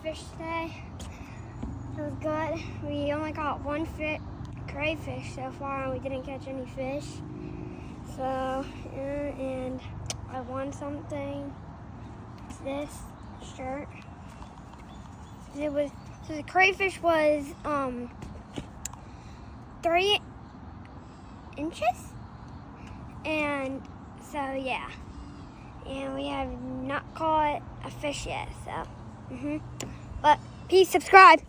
fish today. It was good. We only caught one crayfish so far, and we didn't catch any fish. So, and I won something. It's this shirt. So the crayfish was 3 inches, and so yeah. And we have not caught a fish yet, so. But please subscribe.